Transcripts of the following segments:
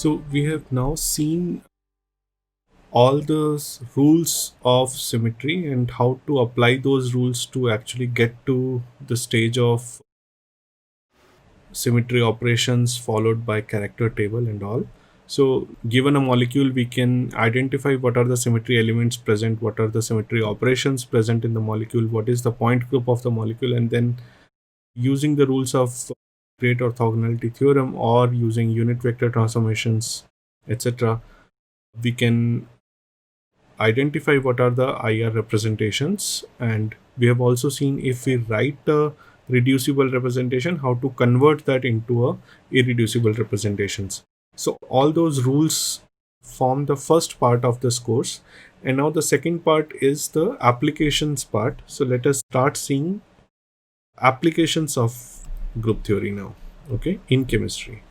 So we have now seen all the rules of symmetry and how to apply those rules to actually get to the stage of symmetry operations followed by character table and all. So given a molecule, we can identify what are the symmetry elements present, what are the symmetry operations present in the molecule, what is the point group of the molecule, and then using the rules of great orthogonality theorem or using unit vector transformations, etc., we can identify what are the IR representations. And we have also seen, if we write a reducible representation, how to convert that into a irreducible representations. So all those rules form the first part of this course, and now the second part is the applications part. So let us start seeing applications of group theory now, okay, in chemistry.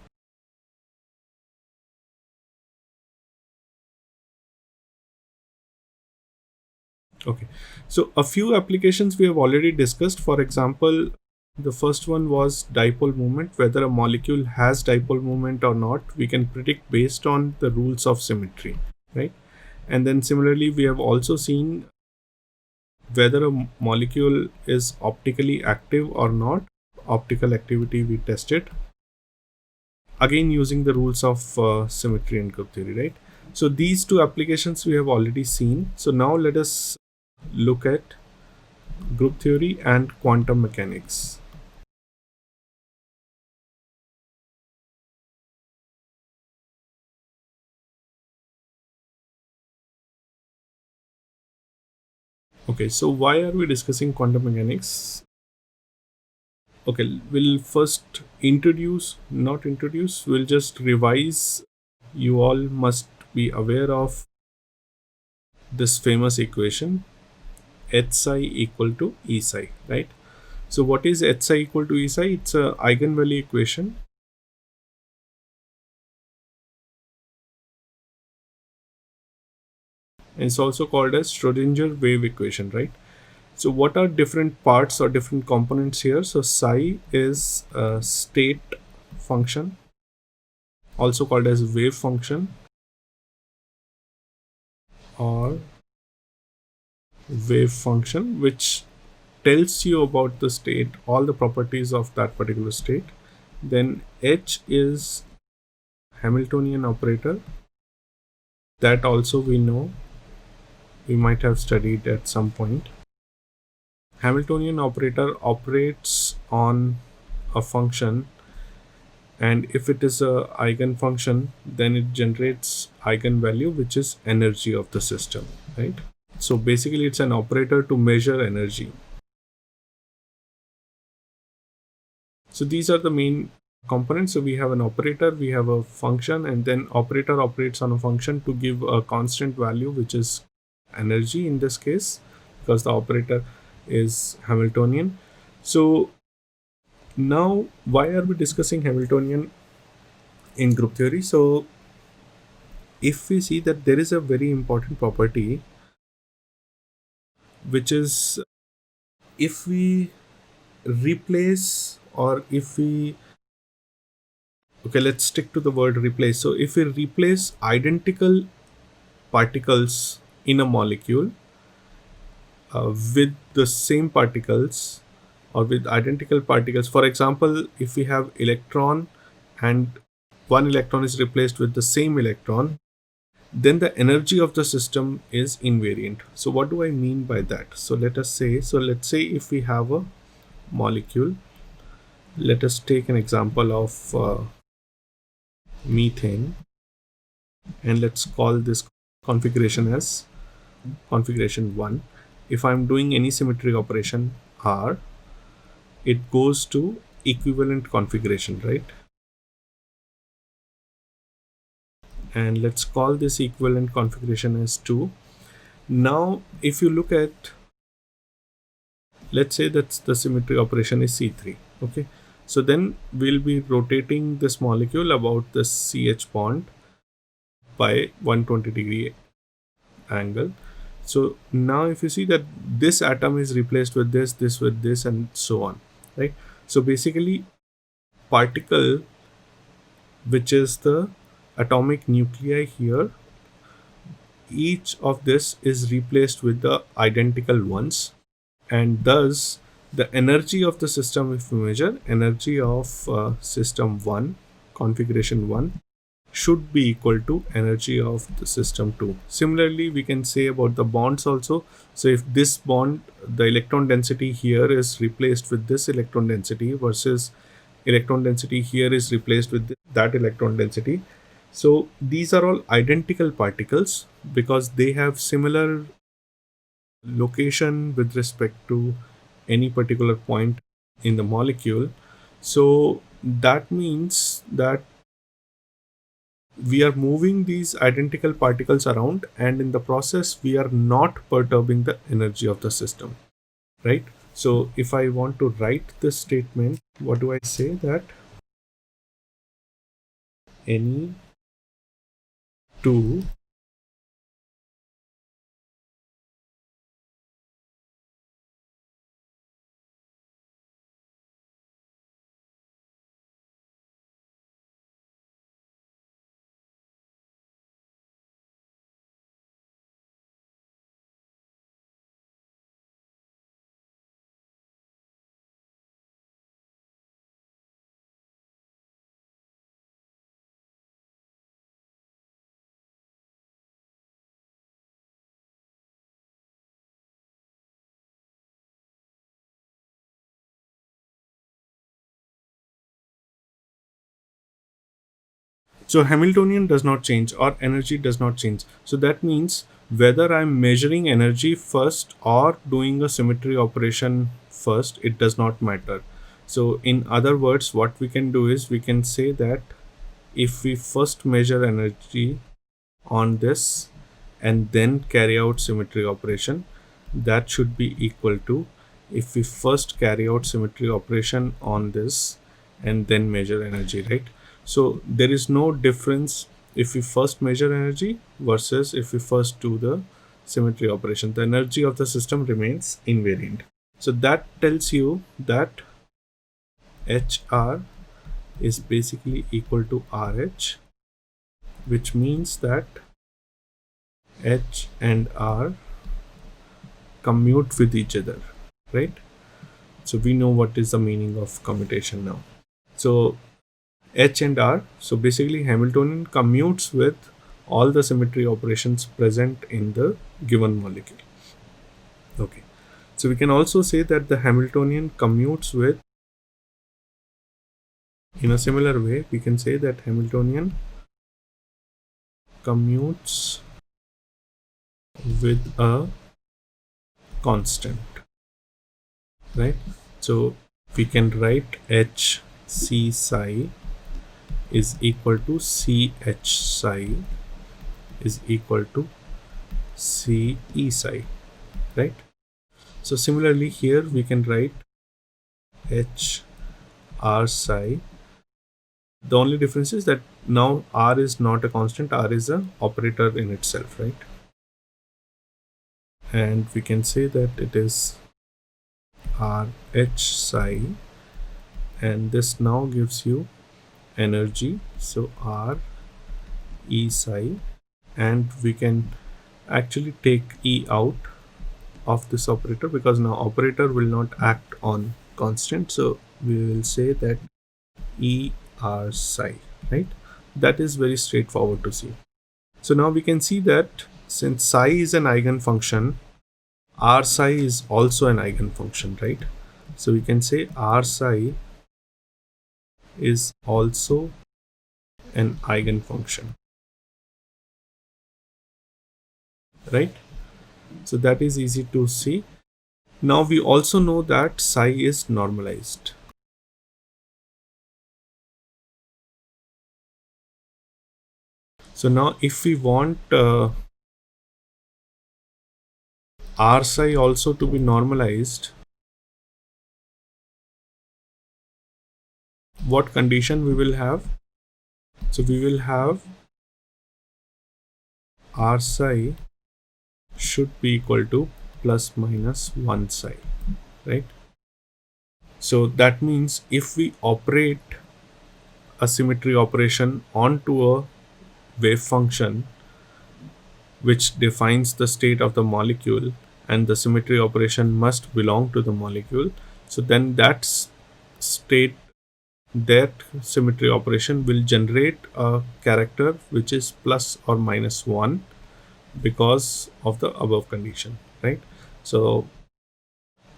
Okay, so a few applications we have already discussed. For example, the first one was dipole moment. Whether a molecule has dipole moment or not, we can predict based on the rules of symmetry, right? And then similarly, we have also seen whether a molecule is optically active or not. Optical activity we tested, again using the rules of symmetry and group theory, right? So these two applications we have already seen. So now let us look at group theory and quantum mechanics. Okay, so why are we discussing quantum mechanics? Okay, we'll first we'll just revise. You all must be aware of this famous equation, h psi equal to E psi, right? So what is h psi equal to E psi? It's a eigenvalue equation. And it's also called as Schrodinger wave equation, right? So what are different parts or different components here? So psi is a state function, also called as wave function or wave function, which tells you about the state, all the properties of that particular state. Then H is Hamiltonian operator. That also we know, we might have studied at some point. Hamiltonian operator operates on a function, and if it is a eigenfunction, then it generates eigenvalue, which is energy of the system, right? So basically it's an operator to measure energy. So these are the main components. So we have an operator, we have a function, and then operator operates on a function to give a constant value, which is energy in this case, because the operator is Hamiltonian. So now, why are we discussing Hamiltonian in group theory? So if we see that there is a very important property, which is if we replace, or if we, okay, let's stick to the word replace. So if we replace identical particles in a molecule with the same particles or with identical particles, for example, if we have electron and one electron is replaced with the same electron, then the energy of the system is invariant. So what do I mean by that? So let's say if we have a molecule, let us take an example of methane, and let's call this configuration as configuration 1. If I'm doing any symmetry operation R, it goes to equivalent configuration, right? And let's call this equivalent configuration as 2. Now if you look at, let's say that the symmetry operation is C3, okay? So then we'll be rotating this molecule about the CH bond by 120-degree angle. So now if you see that this atom is replaced with this with this, and so on, right? So basically particle which is the atomic nuclei here, each of this is replaced with the identical ones, and thus the energy of the system, if we measure energy of system 1, configuration 1, should be equal to energy of the system 2. Similarly, we can say about the bonds also. So if this bond, the electron density here is replaced with this electron density versus electron density here is replaced with that electron density. So these are all identical particles because they have similar location with respect to any particular point in the molecule. So that means that we are moving these identical particles around, and in the process we are not perturbing the energy of the system, right? So if I want to write this statement, what do I say? That any two So Hamiltonian does not change or energy does not change. So that means whether I'm measuring energy first or doing a symmetry operation first, it does not matter. So in other words, what we can do is we can say that if we first measure energy on this and then carry out symmetry operation, that should be equal to if we first carry out symmetry operation on this and then measure energy, right? So there is no difference if we first measure energy versus if we first do the symmetry operation. The energy of the system remains invariant. So that tells you that HR is basically equal to RH, which means that H and R commute with each other, right? So we know what is the meaning of commutation now. So H and R, so basically Hamiltonian commutes with all the symmetry operations present in the given molecule. Okay, so we can also say that the Hamiltonian commutes with, in a similar way, we can say that Hamiltonian commutes with a constant, right? So we can write H C psi is equal to CH psi is equal to CE psi, right? So similarly here we can write H R psi. The only difference is that now R is not a constant, R is an operator in itself, right? And we can say that it is RH psi, and this now gives you energy, so R E psi, and we can actually take E out of this operator because now operator will not act on constant, so we will say that E R psi, right? That is very straightforward to see. So now we can see that since psi is an eigenfunction, R psi is also an eigenfunction, right? So we can say R psi is also an eigenfunction, right? So that is easy to see. Now we also know that psi is normalized. So now if we want R psi also to be normalized, what condition we will have? So we will have R psi should be equal to plus minus 1 psi, right? So that means if we operate a symmetry operation onto a wave function which defines the state of the molecule, and the symmetry operation must belong to the molecule. So then state, that symmetry operation will generate a character which is plus or minus 1 because of the above condition, right? So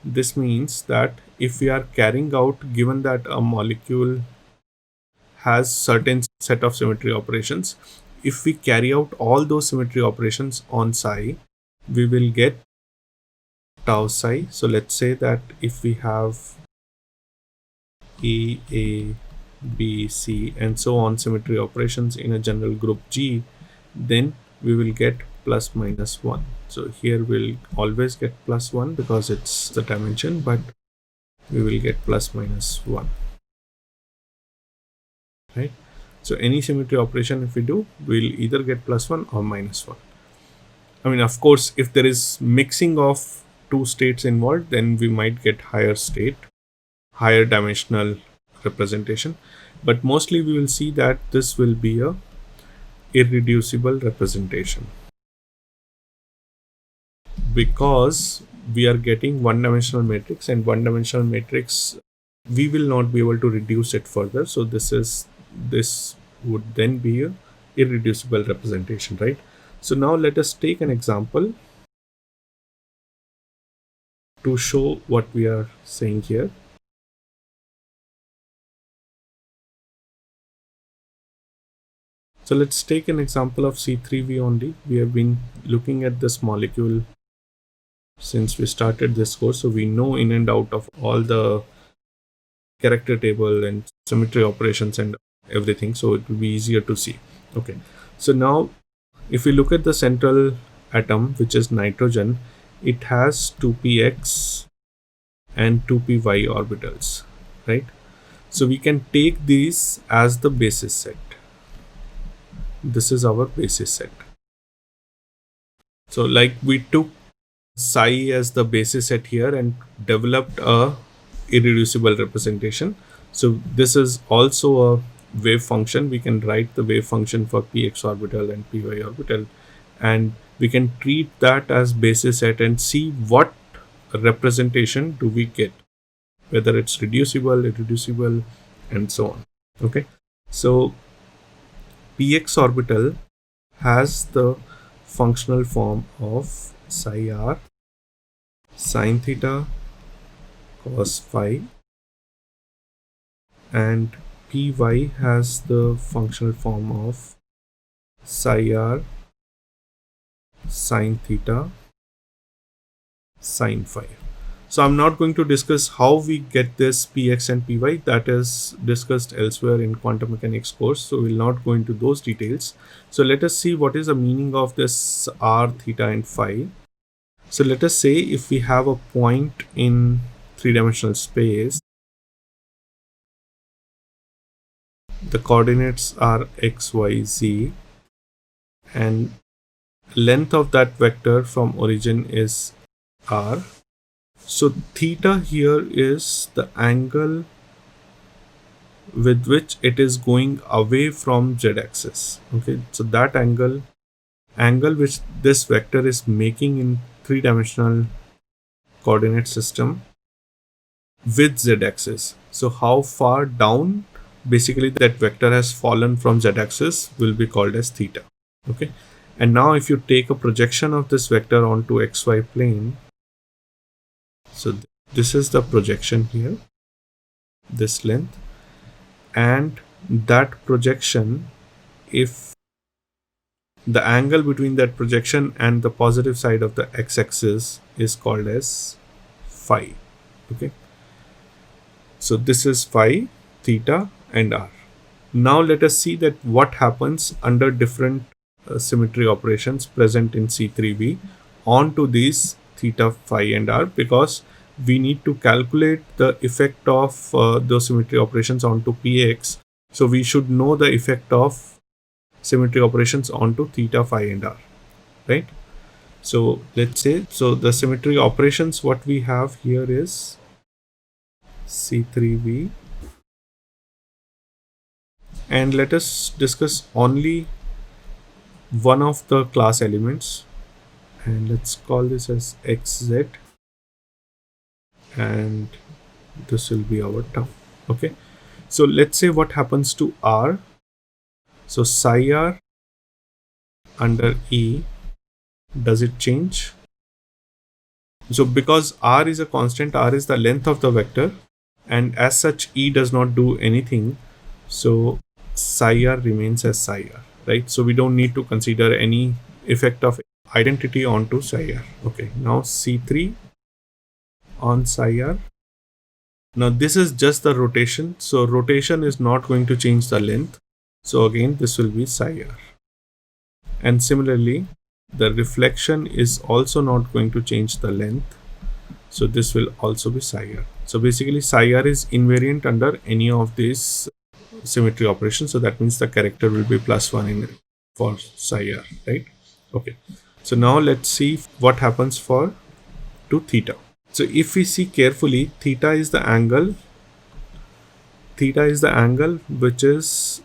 this means that if we are carrying out, given that a molecule has certain set of symmetry operations, if we carry out all those symmetry operations on psi, we will get tau psi. So let's say that if we have A, B, C, and so on symmetry operations in a general group G, then we will get plus minus 1. So here we'll always get plus 1 because it's the dimension, but we will get plus minus 1, right? So any symmetry operation if we do, we'll either get plus 1 or minus 1. I mean, of course, if there is mixing of two states involved, then we might get higher state, higher dimensional representation, but mostly we will see that this will be a irreducible representation because we are getting one-dimensional matrix, and one-dimensional matrix we will not be able to reduce it further. So this would then be a irreducible representation, right? So now let us take an example to show what we are saying here. So let's take an example of C3V only. We have been looking at this molecule since we started this course, so we know in and out of all the character table and symmetry operations and everything, so it will be easier to see. Okay, so now if we look at the central atom, which is nitrogen, it has 2px and 2py orbitals, right? So we can take these as the basis set. This is our basis set. So like we took psi as the basis set here and developed a irreducible representation. So this is also a wave function. We can write the wave function for px orbital and py orbital, and we can treat that as basis set and see what representation do we get, whether it's reducible, irreducible, and so on. Okay, so px orbital has the functional form of psi r sine theta cos phi, and py has the functional form of psi r sine theta sine phi. So I'm not going to discuss how we get this px and py. That is discussed elsewhere in quantum mechanics course, so we'll not go into those details. So let us see what is the meaning of this r, theta, and phi. So let us say if we have a point in three-dimensional space, the coordinates are x, y, z, and length of that vector from origin is r. So theta here is the angle with which it is going away from z-axis. Okay, so that angle which this vector is making in three-dimensional coordinate system with z-axis. So how far down basically that vector has fallen from z-axis will be called as theta. Okay, and now if you take a projection of this vector onto xy plane, so this is the projection here, this length, and that projection, if the angle between that projection and the positive side of the x-axis is called as phi. Okay, so this is phi, theta, and r. Now let us see that what happens under different symmetry operations present in C3V onto these theta, phi, and r, because we need to calculate the effect of those symmetry operations onto px. So we should know the effect of symmetry operations onto theta, phi, and r, right? So let's say, so the symmetry operations what we have here is C3V, and let us discuss only one of the class elements, and let's call this as xz, and this will be our term. Okay, so let's say what happens to r. So psi r under E, does it change? So because r is a constant, r is the length of the vector, and as such E does not do anything, so psi r remains as psi r, right? So we don't need to consider any effect of identity onto psi r. Okay, now C3 on psi r. Now this is just the rotation, so rotation is not going to change the length, so again this will be psi r. And similarly, the reflection is also not going to change the length, so this will also be psi r. So basically psi r is invariant under any of these symmetry operations, so that means the character will be +1 in for psi r, right? Okay, so now let's see what happens for to theta. So if we see carefully, theta is the angle which is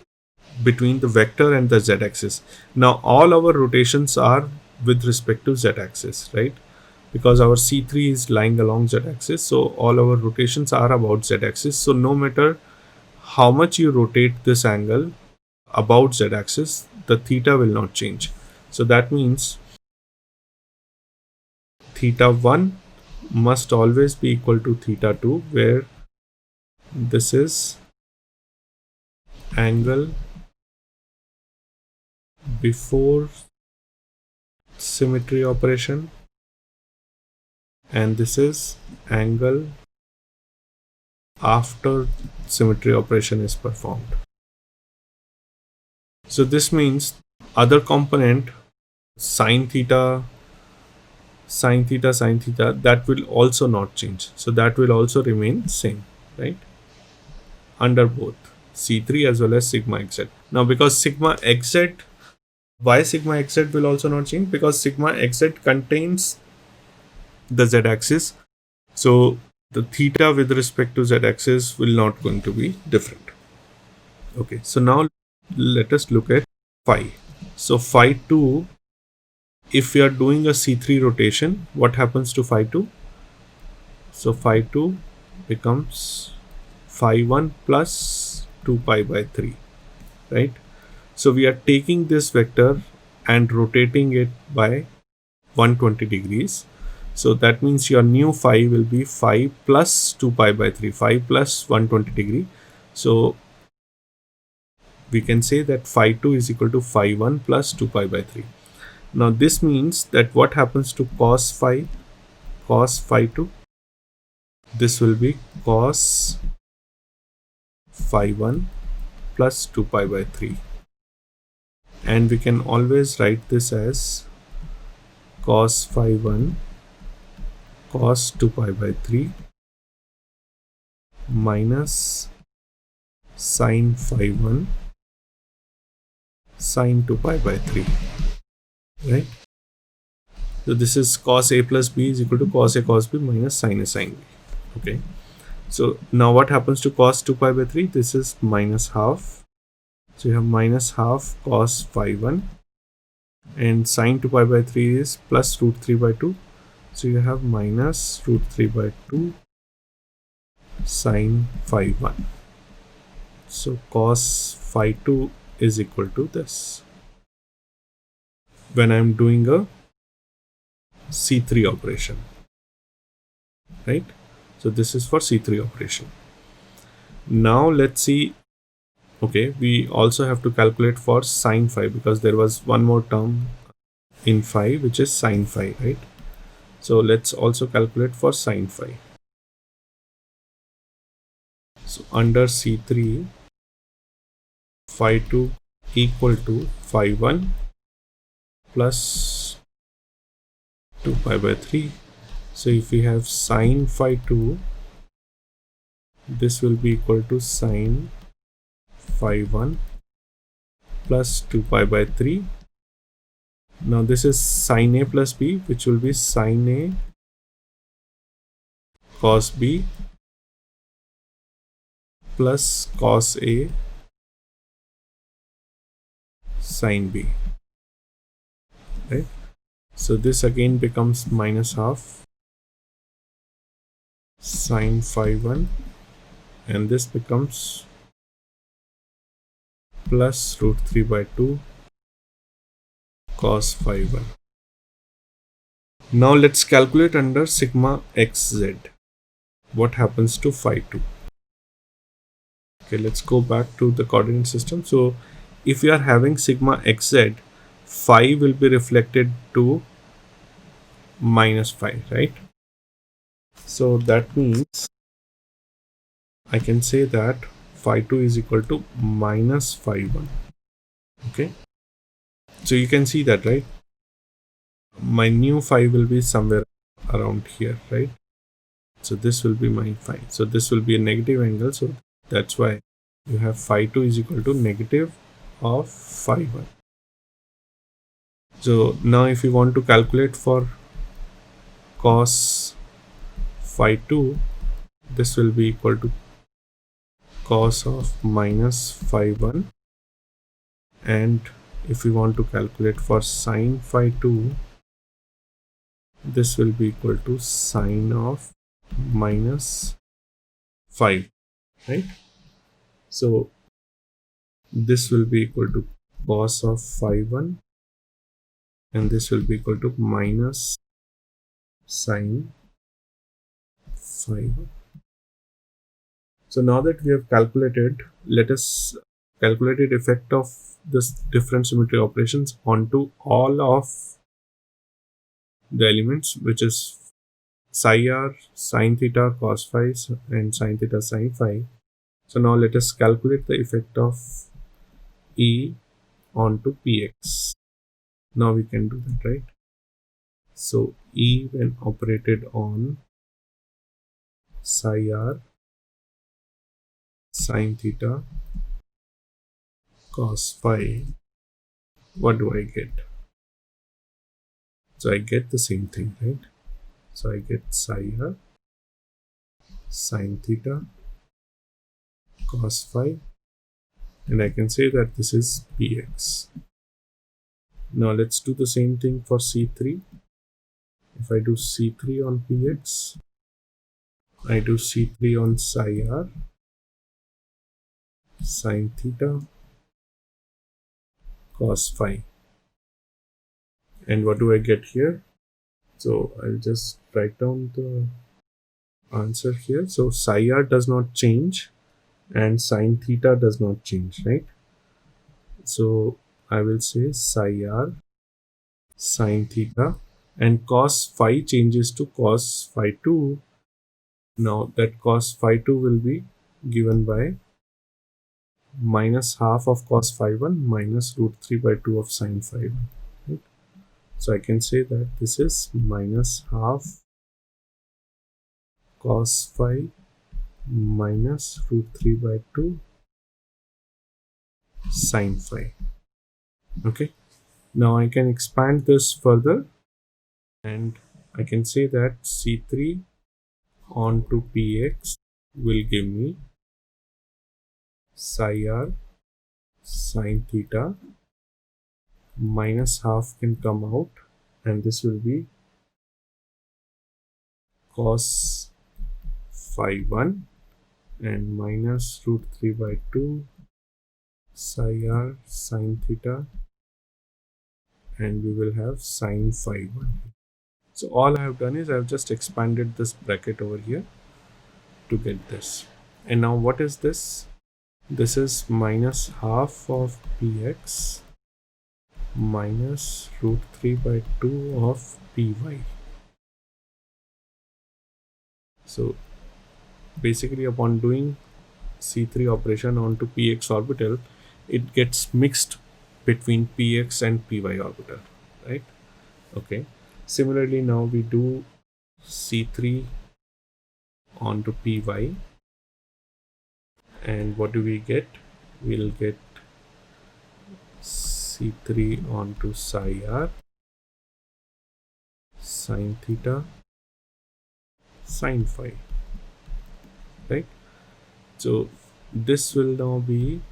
between the vector and the z-axis. Now all our rotations are with respect to z-axis, right? Because our C3 is lying along z-axis, so all our rotations are about z-axis. So no matter how much you rotate this angle about z-axis, the theta will not change. So that means theta 1 must always be equal to theta 2, where this is angle before symmetry operation and this is angle after symmetry operation is performed. So this means other component sine theta, that will also not change. So that will also remain same, right? Under both C3 as well as sigma xz. Now because sigma xz, why sigma xz will also not change? Because sigma xz contains the z-axis. So the theta with respect to z-axis will not going to be different. Okay, so now let us look at phi. So phi 2, if we are doing a C3 rotation, what happens to phi 2? So phi 2 becomes phi 1 plus 2 pi by 3, right? So we are taking this vector and rotating it by 120 degrees. So that means your new phi will be phi plus 2 pi by 3, phi plus 120 degree. So we can say that phi 2 is equal to phi 1 plus 2 pi by 3. Now this means that what happens to cos phi 2? This will be cos phi 1 plus 2 pi by 3. And we can always write this as cos phi 1 cos 2 pi by 3 minus sin phi 1 sin 2 pi by 3, right? So this is cos a plus b is equal to cos a cos b minus sin a sin b. Okay, so now what happens to cos 2 pi by 3? This is minus half. So you have minus half cos phi 1 and sin 2 pi by 3 is plus root 3 by 2. So you have minus root 3 by 2 sin phi 1. So cos phi 2 is equal to this when I am doing a C3 operation, right? So this is for C3 operation. Now let's see. Okay, we also have to calculate for sin phi because there was one more term in phi which is sin phi, right? So let's also calculate for sin phi. So under C3, phi 2 equal to phi 1 plus 2 pi by 3. So if we have sin phi 2, this will be equal to sin phi 1 plus 2 pi by 3. Now this is sin a plus b, which will be sin a cos b plus cos a sin b. right? So this again becomes minus half sine phi 1, and this becomes plus root 3 by 2 cos phi 1. Now let's calculate under sigma xz what happens to phi 2. Okay, let's go back to the coordinate system. So if we are having sigma xz, phi will be reflected to minus phi, right? So that means I can say that phi 2 is equal to minus phi 1. Okay, so you can see that, right? My new phi will be somewhere around here, right? So this will be my phi. So this will be a negative angle. So that's why you have phi 2 is equal to negative of phi 1. So now if you want to calculate for cos phi 2, this will be equal to cos of minus phi 1. And if we want to calculate for sine phi 2, this will be equal to sine of minus 5, right? So this will be equal to cos of phi 1, and this will be equal to minus sine phi 1. So now that we have calculated, let us calculate the effect of this different symmetry operations onto all of the elements, which is psi r, sine theta, cos phi, and sine theta, sine phi. So now let us calculate the effect of E onto Px. Now we can do that, right? So E when operated on psi r, sine theta, cos phi, what do I get? So I get the same thing, right? So I get psi r, sine theta, cos phi, and I can say that this is Px. Now let's do the same thing for C3. If I do C3 on Px, I do C3 on psi r, sine theta, cos phi. And what do I get here? So I'll just write down the answer here. So psi r does not change and sine theta does not change, right? So I will say psi r, sine theta, and cos phi changes to cos phi 2. Now that cos phi 2 will be given by minus half of cos phi 1 minus root 3 by 2 of sine phi 1. Right? So I can say that this is minus half cos phi minus root 3 by 2 sine phi. Okay, now I can expand this further and I can say that C3 onto Px will give me psi r sine theta, minus half can come out and this will be cos phi 1 and minus root 3 by 2 psi r sine theta, and we will have sine phi 1. So all I have done is I have just expanded this bracket over here to get this. And now what is this? This is minus half of Px minus root 3 by 2 of Py. So basically upon doing C3 operation onto Px orbital, it gets mixed between Px and Py orbital, right? Okay. Similarly, now we do C3 onto Py, and what do we get? We'll get C3 onto psi r sine theta sine phi, right? So this will now be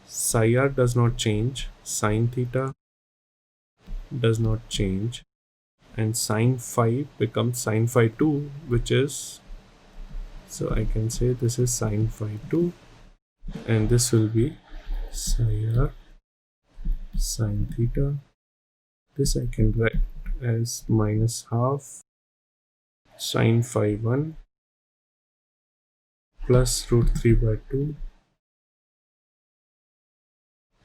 psi r does not change, sine theta does not change, and sine phi becomes sine phi 2, which is, so I can say this is sine phi 2, and this will be psi r sine theta. This I can write as minus half sine phi 1 plus root 3 by 2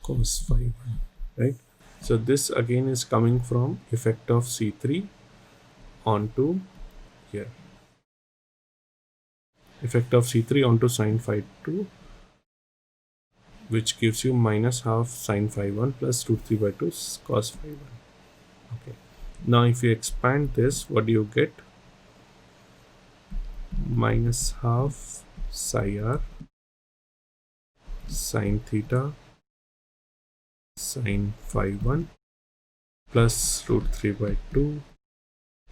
cos phi 1, right? So this again is coming from effect of C3 onto here. Effect of C3 onto sine phi 2, which gives you minus half sine phi 1 plus root 3 by 2 cos phi 1. Okay. Now if you expand this, what do you get? Minus half psi r sine theta sine phi 1 plus root 3 by 2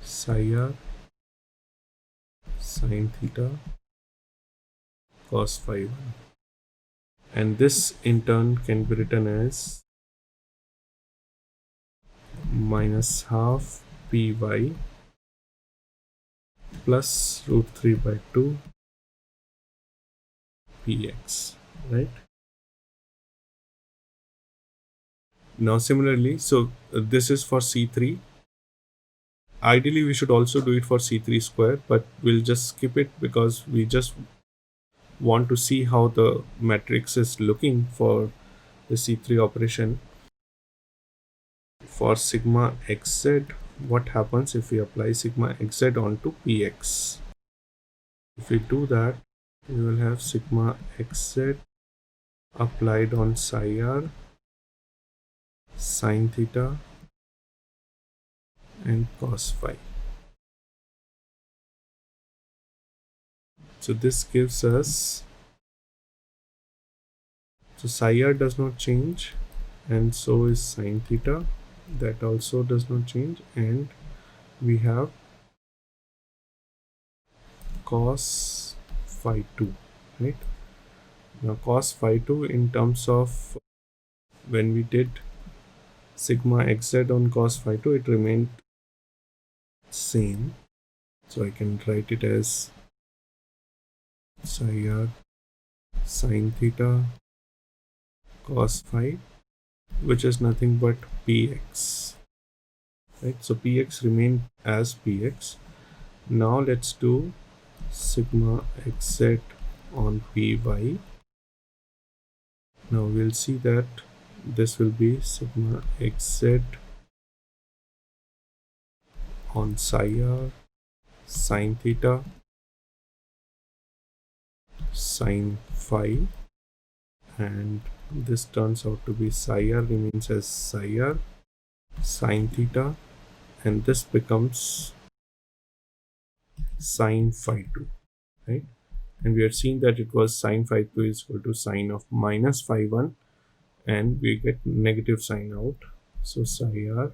psi r sine theta cos phi 1. And this in turn can be written as minus half py plus root 3 by 2 px, right? Now similarly, so this is for C3. Ideally we should also do it for C3 square, but we'll just skip it because we just want to see how the matrix is looking for the C3 operation. For sigma xz, what happens if we apply sigma xz onto px? If we do that, we will have sigma xz applied on psi r sine theta and cos phi. So this gives us, so psi r does not change, and so is sine theta, that also does not change, and we have cos phi 2, right? Now cos phi 2 in terms of when we did sigma xz on cos phi 2, it remained same, so I can write it as psi r sine theta cos phi, which is nothing but px, right? So px remained as px. Now let's do sigma xz on py. Now we'll see that this will be sigma xz on psi r sine theta sine phi, and this turns out to be psi r remains as psi r sine theta, and this becomes sine phi 2, right? And we had seen that it was sine phi 2 is equal to sine of minus phi 1, and we get negative sign out. So psi r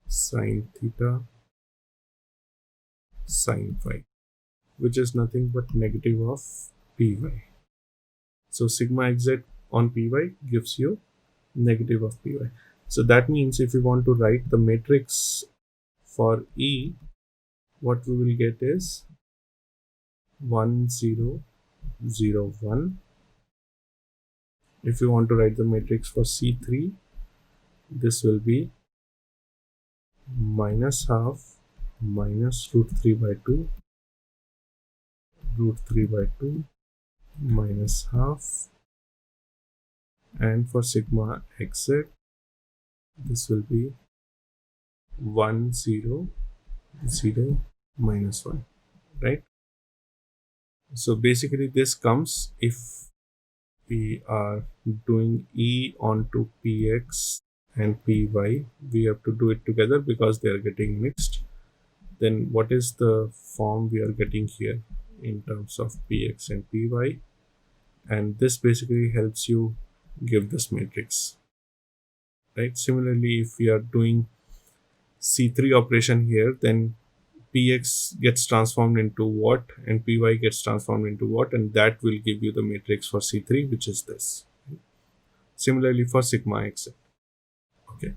sine theta sine phi, which is nothing but negative of py. So sigma xz on py gives you negative of py. So that means if you want to write the matrix for E, what we will get is 1 0 0 1. If you want to write the matrix for C3, this will be minus half minus root 3 by 2 root 3 by 2 minus half, and for sigma xz this will be 1 0 0 minus 1, right? So basically this comes if we are doing E onto px and py, we have to do it together because they are getting mixed. Then what is the form we are getting here in terms of px and py, and this basically helps you give this matrix, right? Similarly, if we are doing C3 operation here, then px gets transformed into what and py gets transformed into what, and that will give you the matrix for C3, which is this. Similarly for sigma xz. Okay,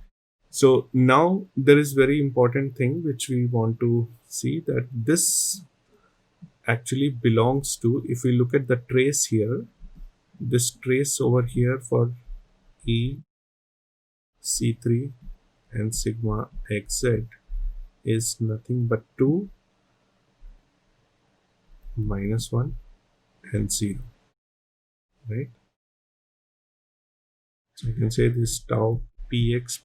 So now there is very important thing which we want to see, that this actually belongs to, if we look at the trace here, this trace over here for E C3 and sigma xz is nothing but 2 minus 1 and 0, right? So you can say this tau px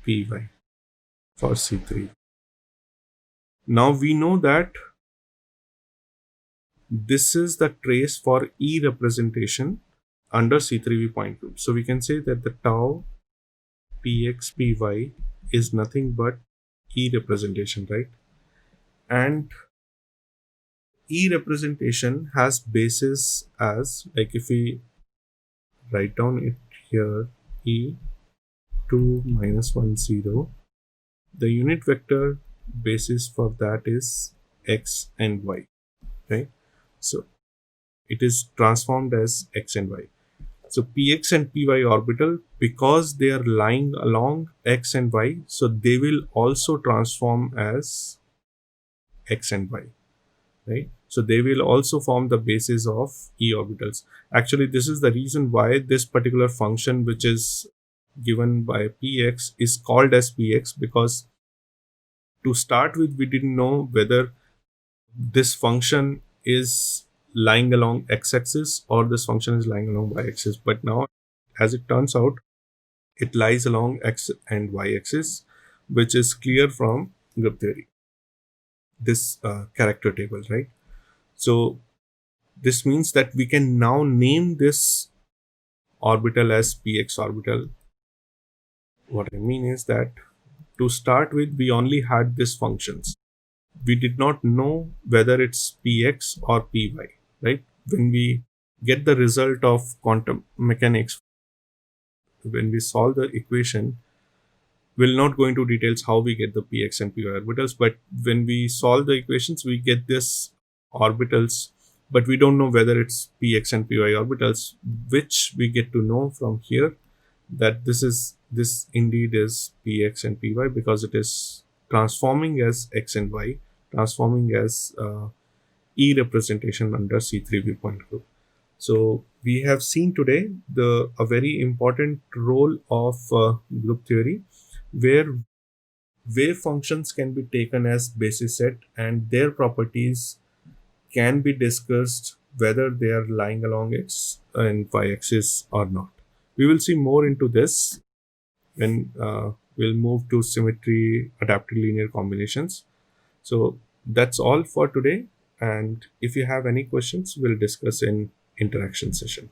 py for C3. Now we know that this is the trace for E representation under C3V point group. So we can say that the tau px py is nothing but E representation, right? And E representation has basis as, like if we write down it here, E 2 minus 1 0, the unit vector basis for that is x and y, right? So it is transformed as x and y. So px and py orbital, because they are lying along x and y, so they will also transform as x and y, right? So they will also form the basis of E orbitals. Actually, this is the reason why this particular function, which is given by px, is called as px, because to start with, we didn't know whether this function is lying along x-axis or this function is lying along y-axis. But now, as it turns out, it lies along x and y-axis, which is clear from group theory, this character table, right? So this means that we can now name this orbital as px orbital. What I mean is that to start with, we only had these functions. We did not know whether it's px or py, right? When we get the result of quantum mechanics, when we solve the equation, we'll not go into details how we get the px and py orbitals, but when we solve the equations, we get this orbitals, but we don't know whether it's px and py orbitals, which we get to know from here, that this indeed is px and py, because it is transforming as x and y, transforming as E representation under C3V point group. So we have seen today a very important role of group theory, where wave functions can be taken as basis set and their properties can be discussed whether they are lying along x and y axis or not. We will see more into this when we'll move to symmetry adapted linear combinations. So that's all for today. And if you have any questions, we'll discuss in interaction session.